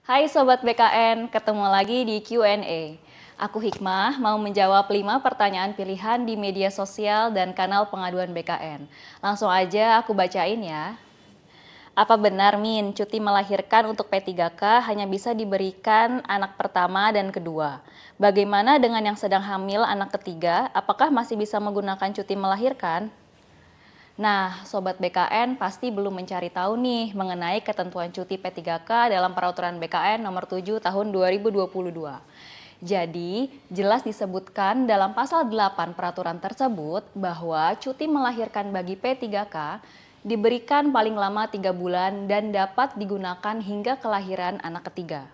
Hai Sobat BKN, ketemu lagi di Q&A. Aku Hikmah mau menjawab 5 pertanyaan pilihan di media sosial dan kanal pengaduan BKN. Langsung aja aku bacain ya. Apa benar Min, cuti melahirkan untuk P3K hanya bisa diberikan anak pertama dan kedua? Bagaimana dengan yang sedang hamil anak ketiga? Apakah masih bisa menggunakan cuti melahirkan? Nah, Sobat BKN pasti belum mencari tahu nih mengenai ketentuan cuti P3K dalam Peraturan BKN Nomor 7 Tahun 2022. Jadi, jelas disebutkan dalam pasal 8 peraturan tersebut bahwa cuti melahirkan bagi P3K diberikan paling lama 3 bulan dan dapat digunakan hingga kelahiran anak ketiga.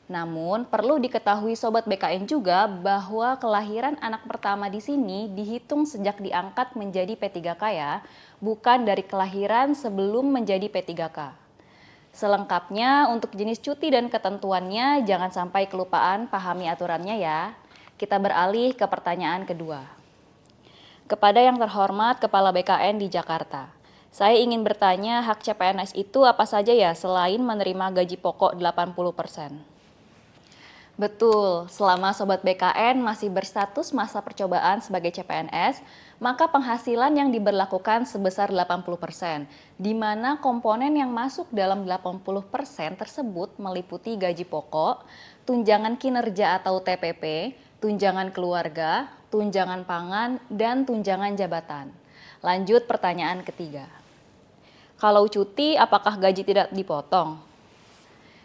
Namun, perlu diketahui Sobat BKN juga bahwa kelahiran anak pertama di sini dihitung sejak diangkat menjadi P3K ya, bukan dari kelahiran sebelum menjadi P3K. Selengkapnya untuk jenis cuti dan ketentuannya jangan sampai kelupaan pahami aturannya ya. Kita beralih ke pertanyaan kedua. Kepada yang terhormat Kepala BKN di Jakarta, saya ingin bertanya hak CPNS itu apa saja ya selain menerima gaji pokok 80%? Betul, selama Sobat BKN masih berstatus masa percobaan sebagai CPNS, maka penghasilan yang diberlakukan sebesar 80%, di mana komponen yang masuk dalam 80% tersebut meliputi gaji pokok, tunjangan kinerja atau TPP, tunjangan keluarga, tunjangan pangan, dan tunjangan jabatan. Lanjut pertanyaan ketiga. Kalau cuti, apakah gaji tidak dipotong?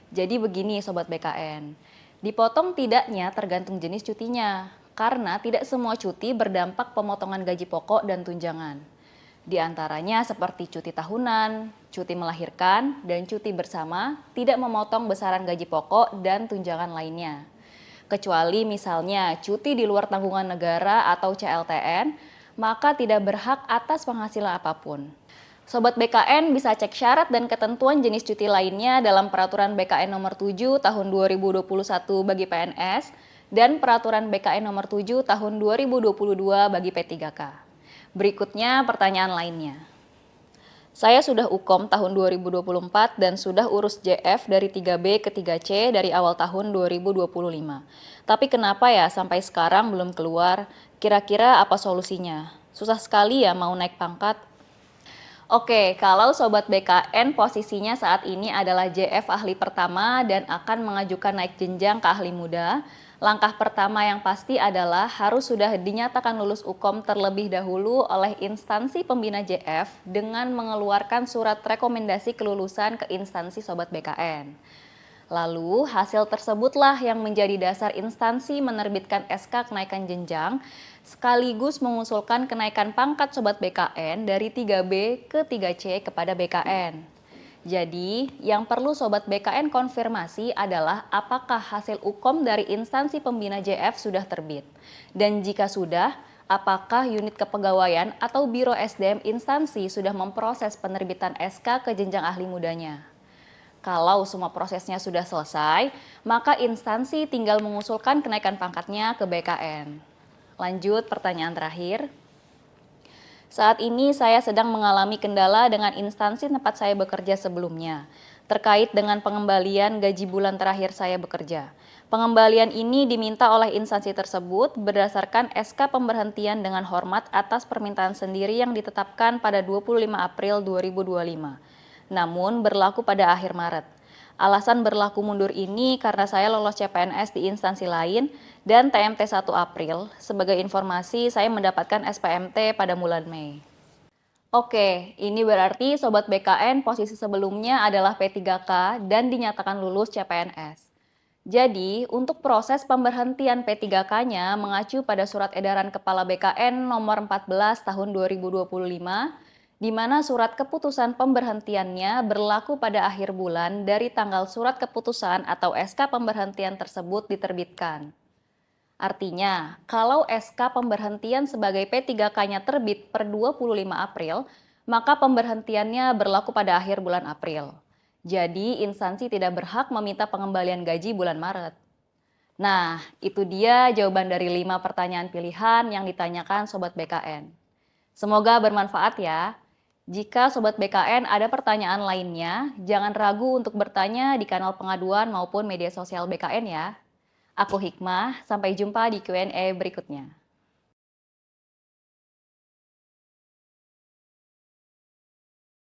Jadi begini Sobat BKN, dipotong tidaknya tergantung jenis cutinya, karena tidak semua cuti berdampak pemotongan gaji pokok dan tunjangan. Di antaranya seperti cuti tahunan, cuti melahirkan, dan cuti bersama tidak memotong besaran gaji pokok dan tunjangan lainnya. Kecuali misalnya cuti di luar tanggungan negara atau CLTN, maka tidak berhak atas penghasilan apapun. Sobat BKN bisa cek syarat dan ketentuan jenis cuti lainnya dalam Peraturan BKN Nomor 7 Tahun 2021 bagi PNS dan Peraturan BKN Nomor 7 Tahun 2022 bagi P3K. Berikutnya pertanyaan lainnya. Saya sudah UKOM tahun 2024 dan sudah urus JF dari 3B ke 3C dari awal tahun 2025. Tapi kenapa ya sampai sekarang belum keluar? Kira-kira apa solusinya? Susah sekali ya mau naik pangkat. Oke, kalau Sobat BKN posisinya saat ini adalah JF ahli pertama dan akan mengajukan naik jenjang ke ahli muda, langkah pertama yang pasti adalah harus sudah dinyatakan lulus UKOM terlebih dahulu oleh instansi pembina JF dengan mengeluarkan surat rekomendasi kelulusan ke instansi Sobat BKN. Lalu, hasil tersebutlah yang menjadi dasar instansi menerbitkan SK kenaikan jenjang sekaligus mengusulkan kenaikan pangkat Sobat BKN dari 3B ke 3C kepada BKN. Jadi, yang perlu Sobat BKN konfirmasi adalah apakah hasil UKOM dari instansi pembina JF sudah terbit. Dan jika sudah, apakah unit kepegawaian atau Biro SDM instansi sudah memproses penerbitan SK ke jenjang ahli mudanya. Kalau semua prosesnya sudah selesai, maka instansi tinggal mengusulkan kenaikan pangkatnya ke BKN. Lanjut pertanyaan terakhir. Saat ini saya sedang mengalami kendala dengan instansi tempat saya bekerja sebelumnya, terkait dengan pengembalian gaji bulan terakhir saya bekerja. Pengembalian ini diminta oleh instansi tersebut berdasarkan SK pemberhentian dengan hormat atas permintaan sendiri yang ditetapkan pada 25 April 2025. Namun berlaku pada akhir Maret. Alasan berlaku mundur ini karena saya lolos CPNS di instansi lain dan TMT 1 April. Sebagai informasi, saya mendapatkan SPMT pada bulan Mei. Oke, ini berarti Sobat BKN posisi sebelumnya adalah P3K dan dinyatakan lulus CPNS. Jadi, untuk proses pemberhentian P3K-nya mengacu pada Surat Edaran Kepala BKN Nomor 14 Tahun 2025, di mana surat keputusan pemberhentiannya berlaku pada akhir bulan dari tanggal surat keputusan atau SK pemberhentian tersebut diterbitkan. Artinya, kalau SK pemberhentian sebagai P3K-nya terbit per 25 April, maka pemberhentiannya berlaku pada akhir bulan April. Jadi, instansi tidak berhak meminta pengembalian gaji bulan Maret. Nah, itu dia jawaban dari 5 pertanyaan pilihan yang ditanyakan Sobat BKN. Semoga bermanfaat ya. Jika Sobat BKN ada pertanyaan lainnya, jangan ragu untuk bertanya di kanal pengaduan maupun media sosial BKN ya. Aku Hikmah, sampai jumpa di Q&A berikutnya.